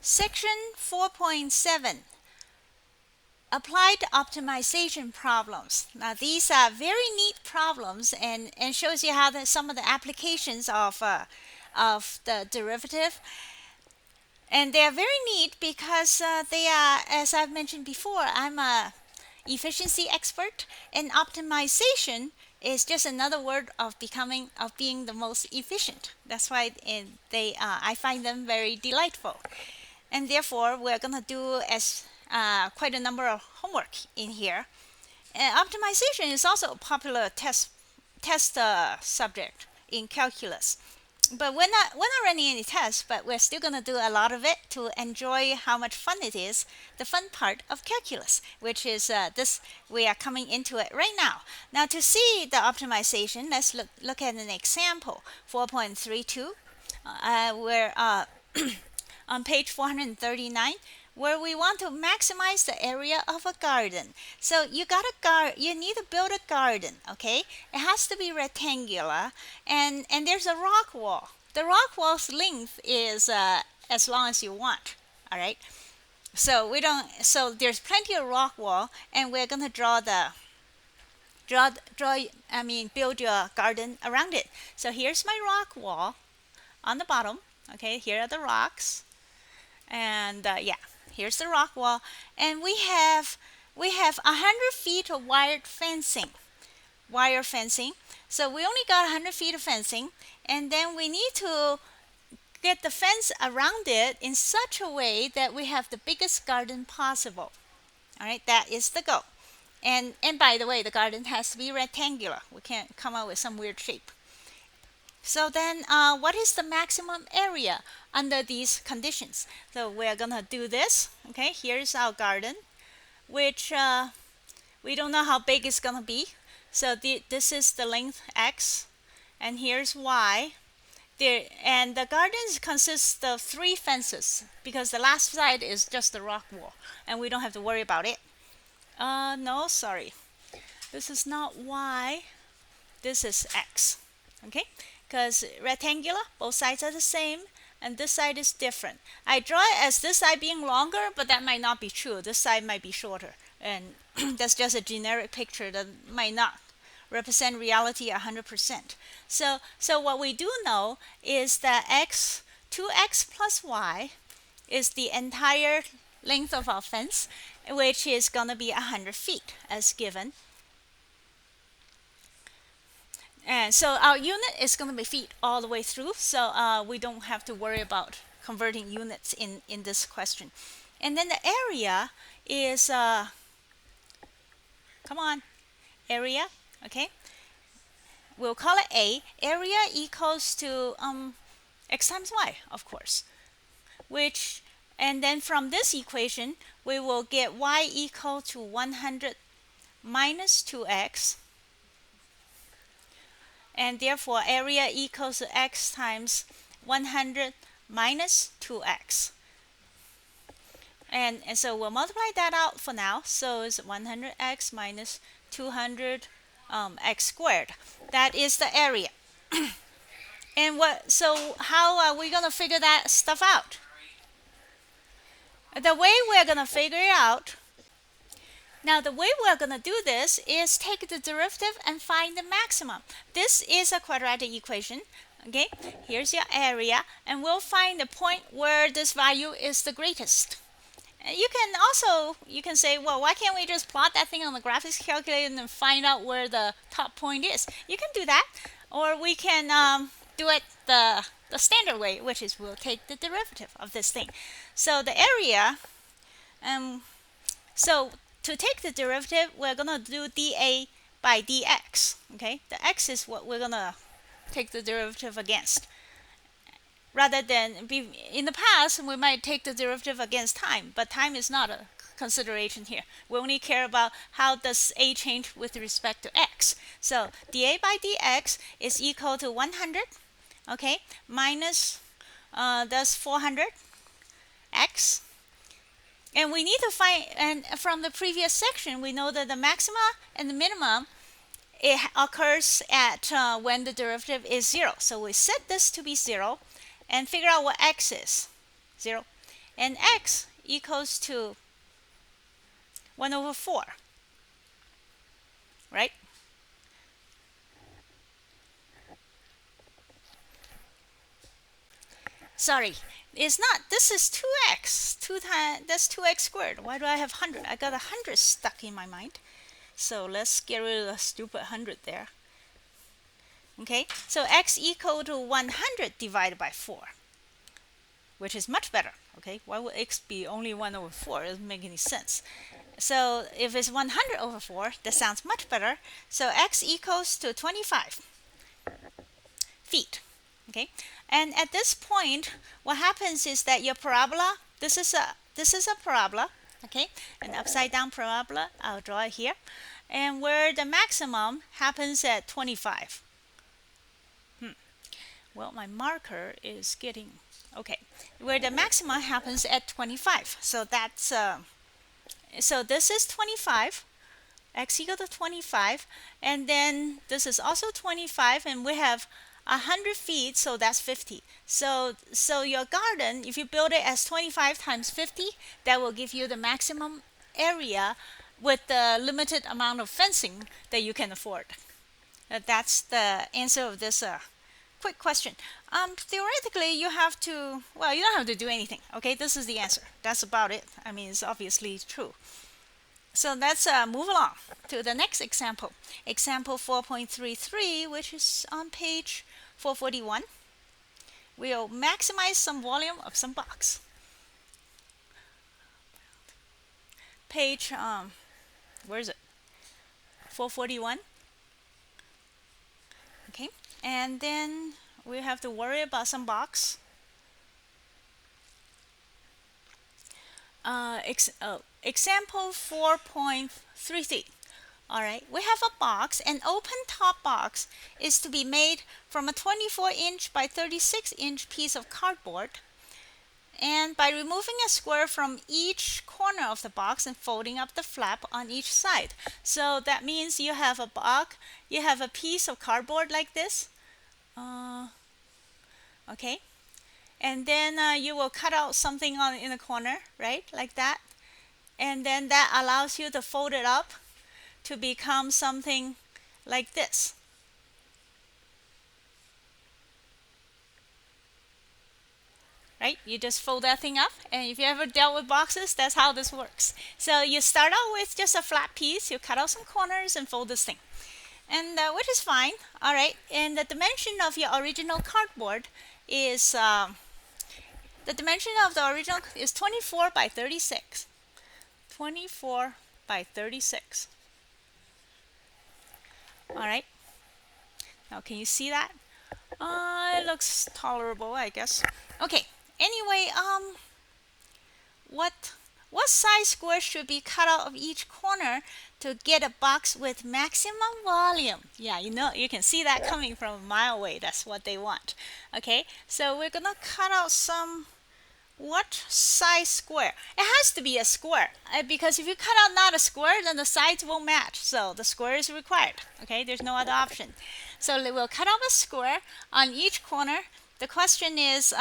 Section 4.7, Applied Optimization Problems. Now these are very neat problems and shows you how some of the applications of the derivative. And they are very neat because they are, as I've mentioned before, I'm a efficiency expert, and optimization is just another word of being the most efficient. That's why I find them very delightful. And therefore, we're going to do quite a number of homework in here. Optimization is also a popular test subject in calculus. But we're not running any tests, but we're still going to do a lot of it to enjoy how much fun it is, the fun part of calculus, which is this. We are coming into it right now. Now to see the optimization, let's look at an example, 4.32, where on page 439, where we want to maximize the area of a garden. So you need to build a garden, okay? It has to be rectangular, and there's a rock wall. The rock wall's length is as long as you want, all right? So there's plenty of rock wall, and we're gonna build your garden around it. So here's my rock wall on the bottom, okay? Here are the rocks, and here's the rock wall, and we have 100 feet of wire fencing. So we only got 100 feet of fencing, and then we need to get the fence around it in such a way that we have the biggest garden possible. All right, that is the goal. And by the way, the garden has to be rectangular. We can't come up with some weird shape. So then what is the maximum area under these conditions? So we're gonna do this. Okay, here's our garden, which we don't know how big it's gonna be. So this is the length x, and here's y. And the garden consists of 3 fences, because the last side is just the rock wall, and we don't have to worry about it. No, sorry. This is not y. This is x. Okay? Because rectangular, both sides are the same, and this side is different. I draw it as this side being longer, but that might not be true. This side might be shorter, and that's just a generic picture that might not represent reality 100%. So what we do know is that 2x plus y is the entire length of our fence, which is going to be 100 feet as given. And so our unit is going to be feet all the way through, so we don't have to worry about converting units in this question. And then the area is, area, okay? We'll call it A. Area equals to x times y, of course. And then from this equation, we will get y equal to 100 minus 2x. And therefore, area equals to x times 100 minus 2x. And so we'll multiply that out for now. So it's 100x minus 200 x squared. That is the area. And so how are we going to figure that stuff out? The way we're going to figure it out, now the way we're going to do this is take the derivative and find the maximum. This is a quadratic equation. Okay, here's your area, and we'll find the point where this value is the greatest. You can say, well, why can't we just plot that thing on the graphics calculator and then find out where the top point is? You can do that, or we can do it the standard way, which is we'll take the derivative of this thing. So the area, so to take the derivative, we're going to do dA by dx. Okay, the x is what we're going to take the derivative against. Rather than in the past, we might take the derivative against time, but time is not a consideration here. We only care about how does a change with respect to x. So dA by dx is equal to 100, okay, minus that's 400x. And we need to find, and from the previous section, we know that the maxima and the minimum, it occurs at when the derivative is 0. So we set this to be 0 and figure out what x is, 0. and x equals to 1 over 4, right? Sorry, it's not. This is 2x. That's 2x squared. Why do I have 100? I got 100 stuck in my mind. So let's get rid of the stupid 100 there. Okay, so x equal to 100 divided by 4, which is much better. Okay, why would x be only 1 over 4? It doesn't make any sense. So if it's 100 over 4, that sounds much better. So x equals to 25 feet. Okay, and at this point, what happens is that your parabola, this is a parabola, okay, an upside down parabola. I'll draw it here, and where the maximum happens at 25. Well, my marker is getting okay. Where the maximum happens at 25. So that's so this is 25. X equal to 25, and then this is also 25, and we have 100 feet, so that's 50. So your garden, if you build it as 25 times 50, that will give you the maximum area with the limited amount of fencing that you can afford. That's the answer of this quick question. Theoretically, you have to, well, you don't have to do anything. Okay, this is the answer. That's about it. I mean, it's obviously true. So let's move along to the next example. Example 4.33, which is on page 441. We'll maximize some volume of some box. Page, where is it? 441. Okay, and then we have to worry about some box. Example 4.33. All right, we have a box. An open top box is to be made from a 24-inch by 36-inch piece of cardboard, and by removing a square from each corner of the box and folding up the flap on each side. So that means you have a box, you have a piece of cardboard like this, okay, and then you will cut out something in the corner, right, like that, and then that allows you to fold it up to become something like this. Right? You just fold that thing up, and if you ever dealt with boxes, that's how this works. So you start out with just a flat piece, you cut out some corners and fold this thing, and which is fine. All right, and the dimension of your original cardboard is the dimension of the original is 24 by 36. 24 by 36. All right. Now, can you see that? It looks tolerable, I guess. Okay. Anyway, what size square should be cut out of each corner to get a box with maximum volume? Yeah, you can see that coming from a mile away. That's what they want. Okay, so we're gonna cut out some. What size square? It has to be a square, because if you cut out not a square, then the sides won't match. So the square is required. Okay, there's no other option. So we'll cut out a square on each corner. The question is,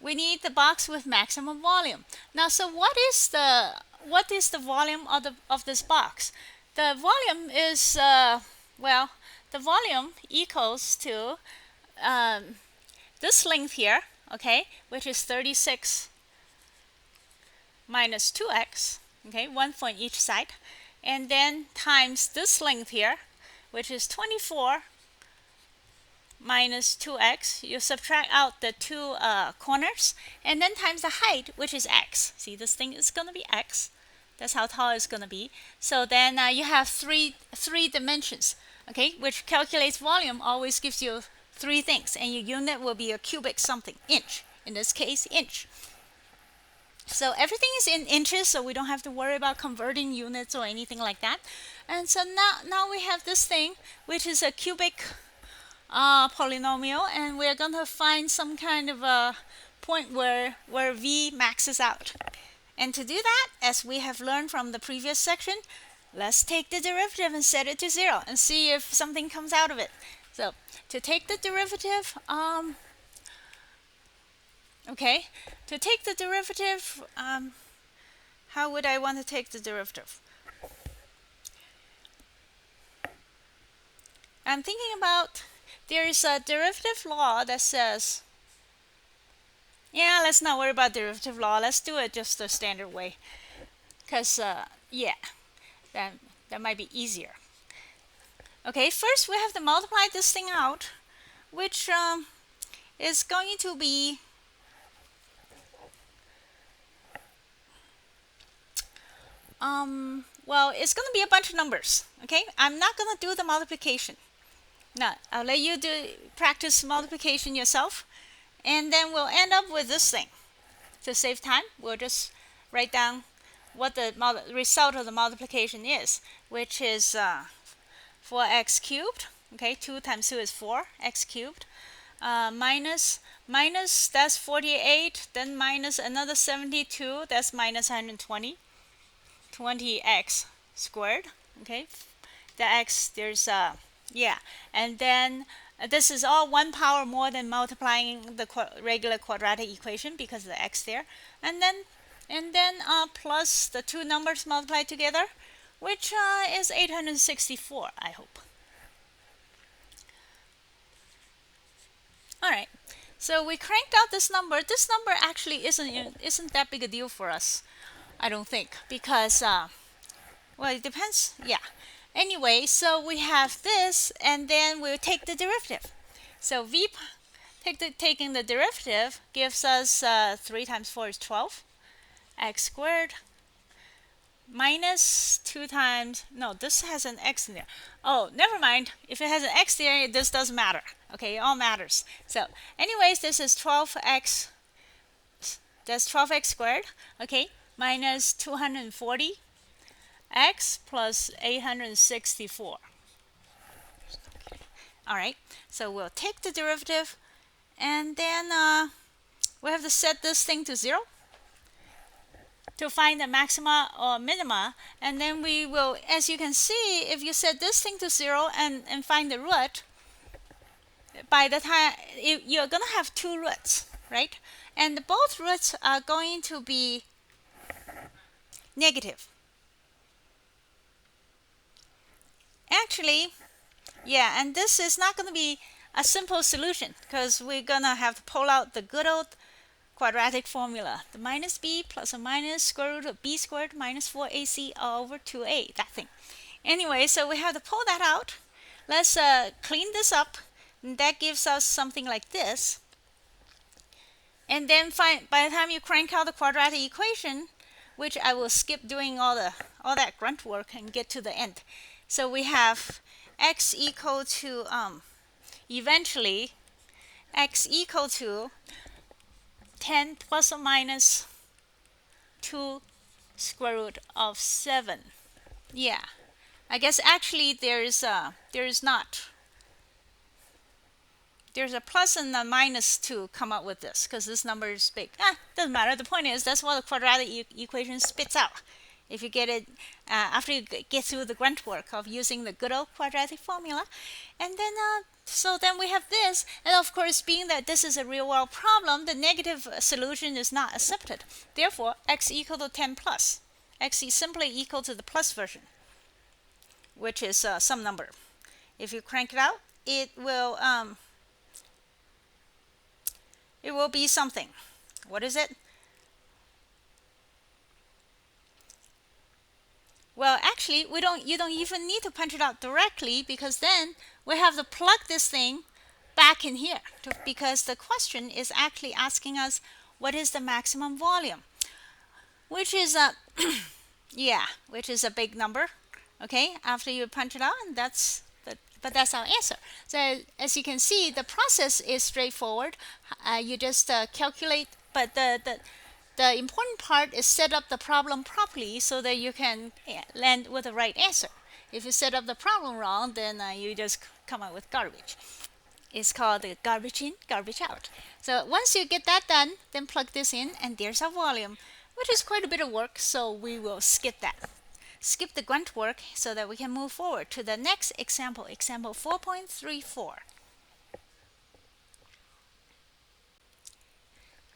we need the box with maximum volume. Now, so what is the volume of this box? The volume is well, the volume equals to this length here, okay, which is 36 minus 2x, okay, 1 for each side, and then times this length here, which is 24 minus 2x. You subtract out the two corners, and then times the height, which is x. See, this thing is going to be x. That's how tall it's going to be. So then you have three dimensions, okay, which calculates volume, always gives you three things, and your unit will be a cubic something, inch. In this case, inch. So everything is in inches, so we don't have to worry about converting units or anything like that. And so now we have this thing, which is a cubic polynomial, and we're going to find some kind of a point where v maxes out. And to do that, as we have learned from the previous section, let's take the derivative and set it to 0 and see if something comes out of it. So to take the derivative, Okay, to take the derivative, how would I want to take the derivative? I'm thinking about, there's a derivative law that says, yeah, let's not worry about derivative law. Let's do it just the standard way. Because, yeah, that, that might be easier. Okay, first we have to multiply this thing out, which is going to be well, it's going to be a bunch of numbers. Okay, I'm not going to do the multiplication. No, I'll let you practice multiplication yourself, and then we'll end up with this thing. To save time, we'll just write down what the result of the multiplication is, which is 4x cubed. Okay, 2 times 2 is 4x cubed. Minus that's 48, then minus another 72, that's minus 120. 20x squared. Okay, the x, there's yeah, and then this is all 1 power more than multiplying the regular quadratic equation because of the x there, and then plus the two numbers multiplied together, which is 864, I hope. All right, so we cranked out this number. This number actually isn't that big a deal for us, I don't think, because well, it depends. Yeah. Anyway, so we have this, and then we'll take the derivative. So taking the derivative gives us 3 times 4 is 12 x squared minus 2 times, no, this has an x in there. Oh, never mind. If it has an x there, this doesn't matter. Okay, it all matters. So anyways, this is 12x, that's 12x squared, okay, minus 240 x plus 864. All right, so we'll take the derivative, and then we have to set this thing to 0 to find the maxima or minima, and then we will, as you can see, if you set this thing to 0 and find the root, by the time you're going to have two roots, right? And both roots are going to be negative. Actually, yeah, and this is not going to be a simple solution because we're going to have to pull out the good old quadratic formula, the minus b plus or minus square root of b squared minus 4ac over 2a, that thing. Anyway, so we have to pull that out. Let's clean this up, and that gives us something like this. And then by the time you crank out the quadratic equation, which I will skip doing all that grunt work and get to the end. So we have x equal to eventually x equal to 10 plus or minus 2 square root of 7. Yeah, I guess actually there's not. There's a plus and a minus to come up with this because this number is big. Doesn't matter. The point is that's what the quadratic equation spits out. If you get it after you get through the grunt work of using the good old quadratic formula, and then so then we have this, and of course, being that this is a real world problem, the negative solution is not accepted. Therefore, x equal to 10 plus. X is simply equal to the plus version, which is some number. If you crank it out, it will be something. What is it? Well, actually, you don't even need to punch it out directly because then we have to plug this thing back in here because the question is actually asking us what is the maximum volume, which is a yeah, which is a big number. Okay, after you punch it out, and that's our answer. So as you can see, the process is straightforward. You just calculate, but the important part is set up the problem properly so that you can land with the right answer. If you set up the problem wrong, then you just come out with garbage. It's called the garbage in, garbage out. So once you get that done, then plug this in, and there's our volume, which is quite a bit of work, so we will skip that. Skip the grunt work so that we can move forward to the next example, example 4.34.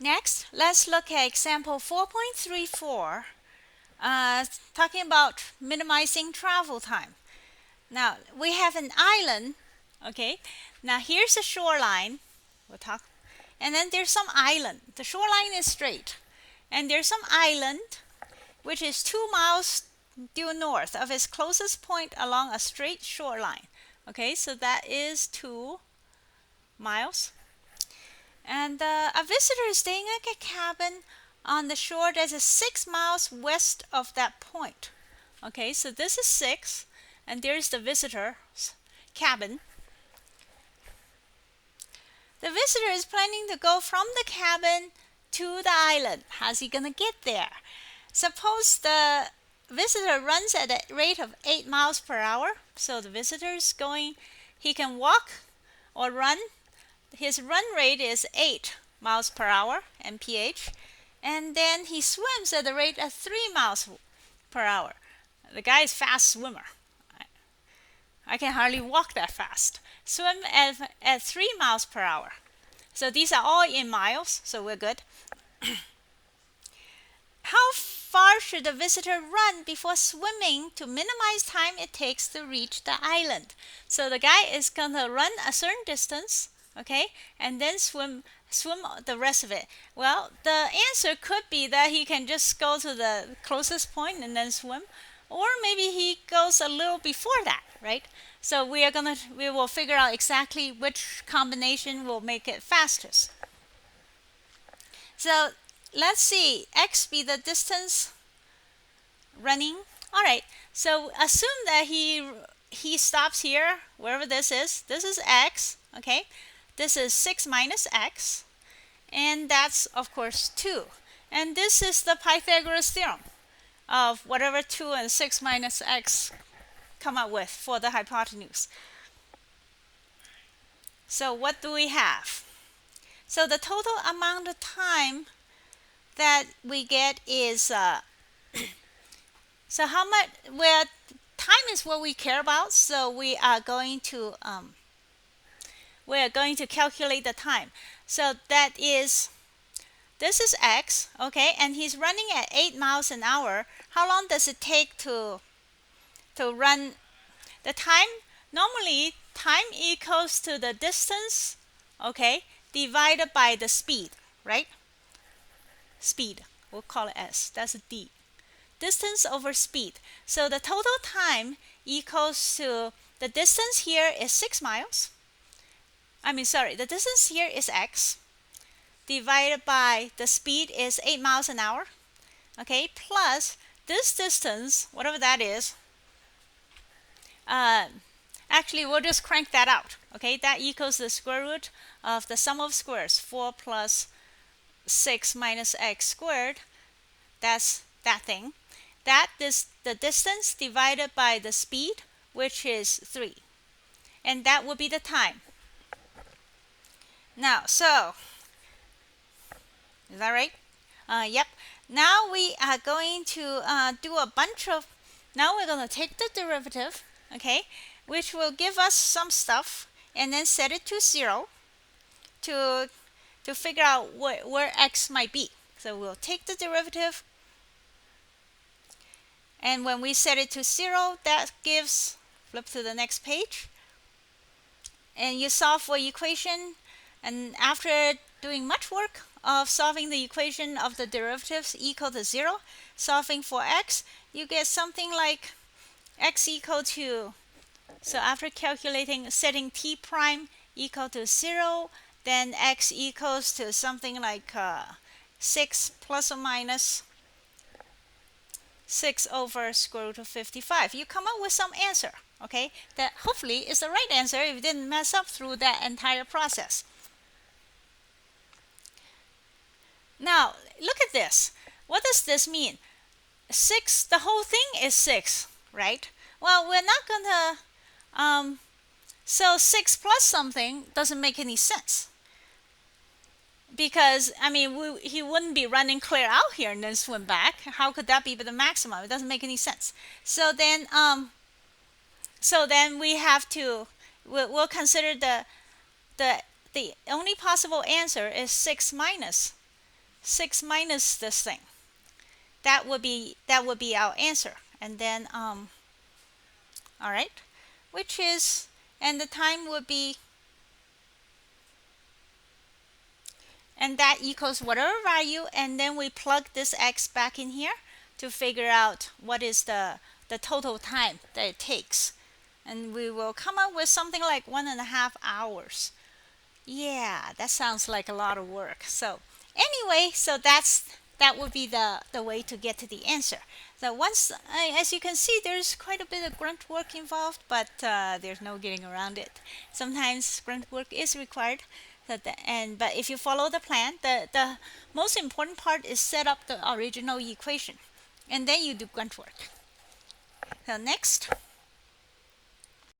Next, let's look at example 4.34, talking about minimizing travel time. Now, we have an island, okay? Now, here's the shoreline. We'll talk. And then there's some island. The shoreline is straight. And there's some island, which is 2 miles due north of its closest point along a straight shoreline. Okay, so that is 2 miles. And a visitor is staying at a cabin on the shore that is 6 miles west of that point. Okay, so this is 6, and there's the visitor's cabin. The visitor is planning to go from the cabin to the island. How's he gonna get there? Suppose the visitor runs at a rate of 8 miles per hour. So the visitor is going, he can walk or run. His run rate is 8 miles per hour, mph. And then he swims at a rate of 3 miles per hour. The guy is a fast swimmer. I can hardly walk that fast. Swim at 3 miles per hour. So these are all in miles, so we're good. How far should the visitor run before swimming to minimize time it takes to reach the island? So the guy is going to run a certain distance, okay, and then swim the rest of it. Well, the answer could be that he can just go to the closest point and then swim, or maybe he goes a little before that, right? So we will figure out exactly which combination will make it fastest. So let's see, x be the distance running. All right, so assume that he stops here, wherever this is. This is x, okay? This is 6 minus x, and that's, of course, 2. And this is the Pythagoras theorem of whatever 2 and 6 minus x come up with for the hypotenuse. So what do we have? So the total amount of time that we get is so how much, well, time is what we care about, so we are going to calculate the time. So that is, this is x, okay, and he's running at 8 miles an hour. How long does it take to run the time? Normally, time equals to the distance, okay, divided by the speed, right? Speed, we'll call it s, that's d. Distance over speed. So the total time equals to, the distance here is 6 miles. The distance here is x, divided by the speed is 8 miles an hour, okay, plus this distance, whatever that is. Actually, we'll just crank that out, okay? That equals the square root of the sum of squares, 4 plus 6 minus x squared. That's that thing. That is the distance divided by the speed, which is 3. And that will be the time. Now, so, is that right? Yep. Now we are going to do a bunch of, now we're going to take the derivative, okay, which will give us some stuff, and then set it to 0 to figure out where x might be. So we'll take the derivative, and when we set it to 0, that gives, flip to the next page, and you solve for equation, and after doing much work of solving the equation of the derivatives equal to 0, solving for x, you get something like x equal to, so after calculating, setting t prime equal to 0, then x equals to something like 6 plus or minus 6 over square root of 55. You come up with some answer, okay, that hopefully is the right answer if you didn't mess up through that entire process. Now, look at this. What does this mean? 6, the whole thing is 6, right? Well, we're not going to, so 6 plus something doesn't make any sense. Because, he wouldn't be running clear out here and then swim back. How could that be the maximum? It doesn't make any sense. So then we have to, we'll consider the only possible answer is 6 minus 6 minus this thing. That would be our answer. And then all right, which is, and the time would be, and that equals whatever value, and then we plug this x back in here to figure out what is the total time that it takes, and we will come up with something like 1.5 hours. Yeah, that sounds like a lot of work. So anyway, so that would be the way to get to the answer. So once, as you can see, there's quite a bit of grunt work involved, but there's no getting around it. Sometimes grunt work is required. But if you follow the plan, the most important part is set up the original equation, and then you do grunt work. So next.